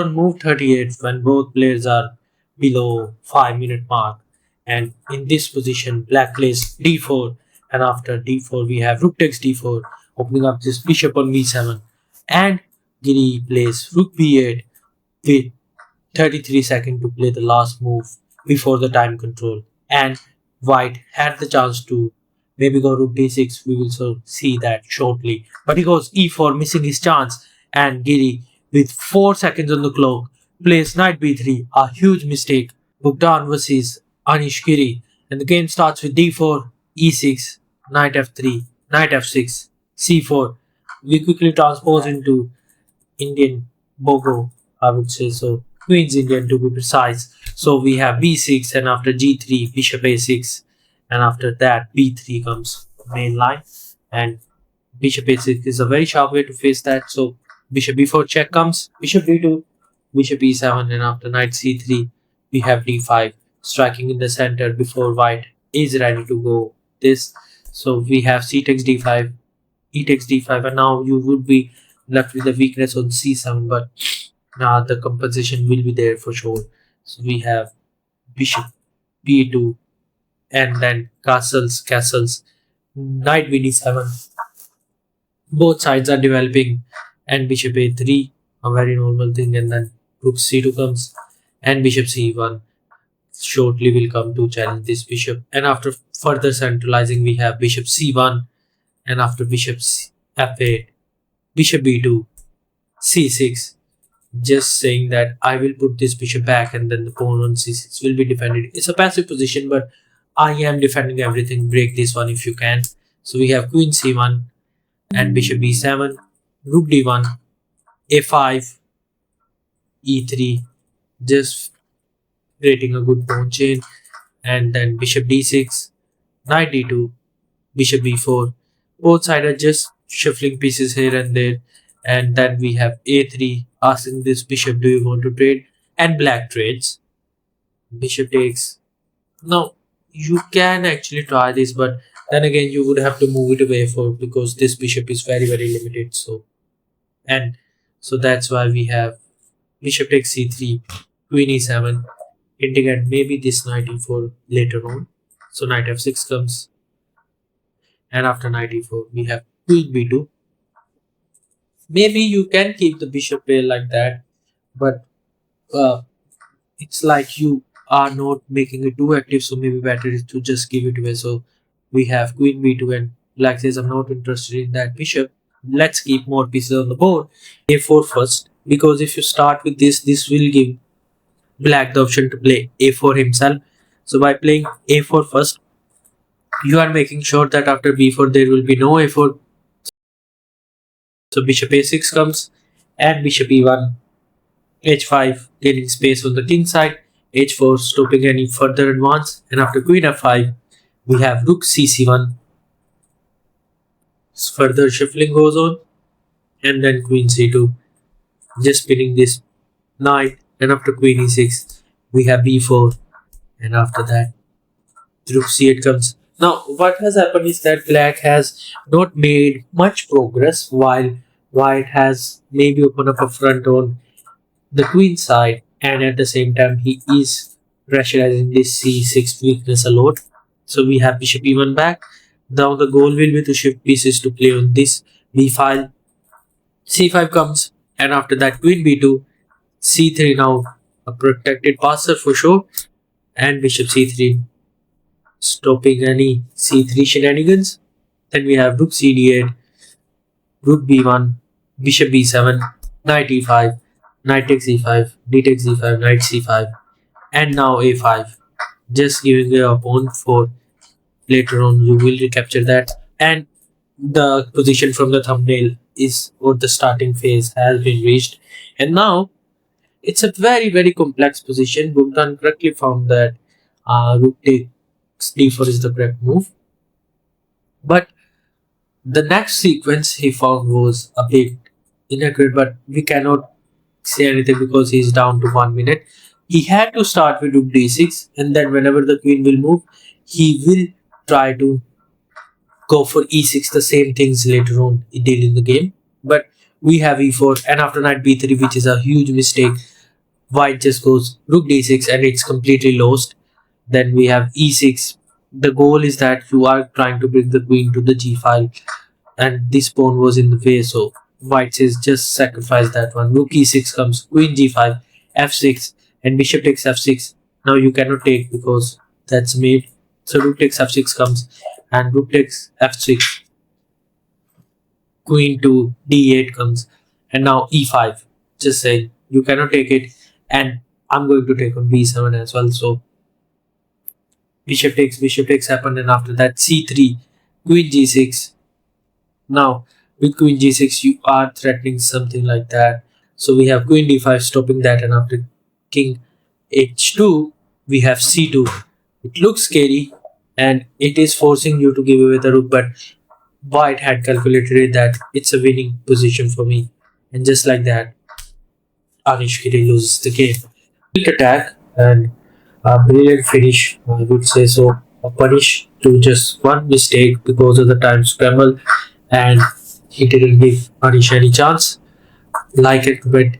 On move 38 when both players are below 5-minute mark, and in this position black plays d4, and after d4 we have rook takes d4, opening up this bishop on v7, and giri plays rook b8 with 33 seconds to play the last move before the time control, and white had the chance to maybe go rook d6. We will see that shortly, but he goes e4 missing his chance, and giri with 4 seconds on the clock plays knight b3, a huge mistake. Bogdan versus anish giri, and the game starts with d4 e6 knight f3 knight f6 c4. We quickly transpose into Indian Bogo, I would say so. Queen's Indian to be precise. So we have b6, and after g3, bishop a6, and after that b3 comes main line, and bishop a6 is a very sharp way to face that. So bishop b4 check comes, bishop b2, bishop e7, and after knight c3, we have d5 striking in the center before white is ready to go this. So we have c takes d5, e takes d5, and now you would be left with a weakness on c7, but now the compensation will be there for sure. So we have bishop b2, and then castles, knight bd7. Both sides are developing, and bishop a3, a very normal thing, and then rook c2 comes, and bishop c1 shortly will come to challenge this bishop. And after further centralizing, we have bishop c1, and after bishop f8, bishop b2, c6, just saying that I will put this bishop back, and then the pawn on c6 will be defended. It's a passive position, but I am defending everything. Break this one if you can. So we have queen c1 and bishop b7, rook d1, a5, e3, just creating a good pawn chain, and then bishop d6, knight d2, bishop b4. Both sides are just shuffling pieces here and there, and then we have a3 asking this bishop, do you want to trade? And black trades, bishop takes. Now you can actually try this, but then again you would have to move it away for, because this bishop is very limited. So, and so that's why we have bishop takes c3, queen e7, hinting at maybe this knight e4 later on. So knight f6 comes, and after knight e4 we have queen b2. Maybe you can keep the bishop pair like that, but it's like you are not making it too active, so maybe better is to just give it away. So we have queen b2, and black says I'm not interested in that bishop, let's keep more pieces on the board. a4 first, because if you start with this will give black the option to play a4 himself. So by playing a4 first, you are making sure that after b4 there will be no a4. So bishop a6 comes, and bishop e1, h5 gaining space on the king side, h4 stopping any further advance, and after queen f5 we have rook cc1. Further shuffling goes on, and then queen c2, just pinning this knight, and after queen e6 we have b4, and after that rook c8 comes. Now what has happened is that black has not made much progress, while white has maybe opened up a front on the queen side, and at the same time he is pressurizing this c6 weakness a lot. So we have bishop e1 back. Now the goal will be to shift pieces to play on this b file. c5 comes, and after that queen b2, c3, now a protected passer for sure, and bishop c3 stopping any c3 shenanigans. Then we have rook cd8, rook b1, bishop b7, knight e5, knight takes e5, d takes e5, knight c5, and now a5, just giving a pawn for later on you will recapture that. And the position from the thumbnail is, or the starting phase has been reached, and now it's a very complex position. Bogdan correctly found that rook takes d4 is the correct move, but the next sequence he found was a bit inaccurate, but we cannot say anything because he's down to 1 minute. He had to start with rook d6, and then whenever the queen will move, he will try to go for e6, the same things later on he did in the game. But we have e4, and after knight b3, which is a huge mistake. White just goes rook d6 and it's completely lost. Then we have e6. The goal is that you are trying to bring the queen to the g file, and this pawn was in the way, so white says just sacrifice that one. Rook e6 comes, queen g5, f6, and bishop takes f6. Now you cannot take because that's made. So rook takes f6 comes, and rook takes f6, queen to d8 comes, and now e5. Just say you cannot take it, and I'm going to take on b7 as well. So bishop takes happened, and after that c3, queen g6. Now with queen g6, you are threatening something like that. So we have queen d5 stopping that, and after king h2, we have c2. It looks scary, and it is forcing you to give away the rook, but white had calculated that it's a winning position for me. And just like that, Anish loses the game. Quick attack and a brilliant finish, I would say so. A punish to just one mistake because of the time scramble, and he didn't give Anish any chance. Like and comment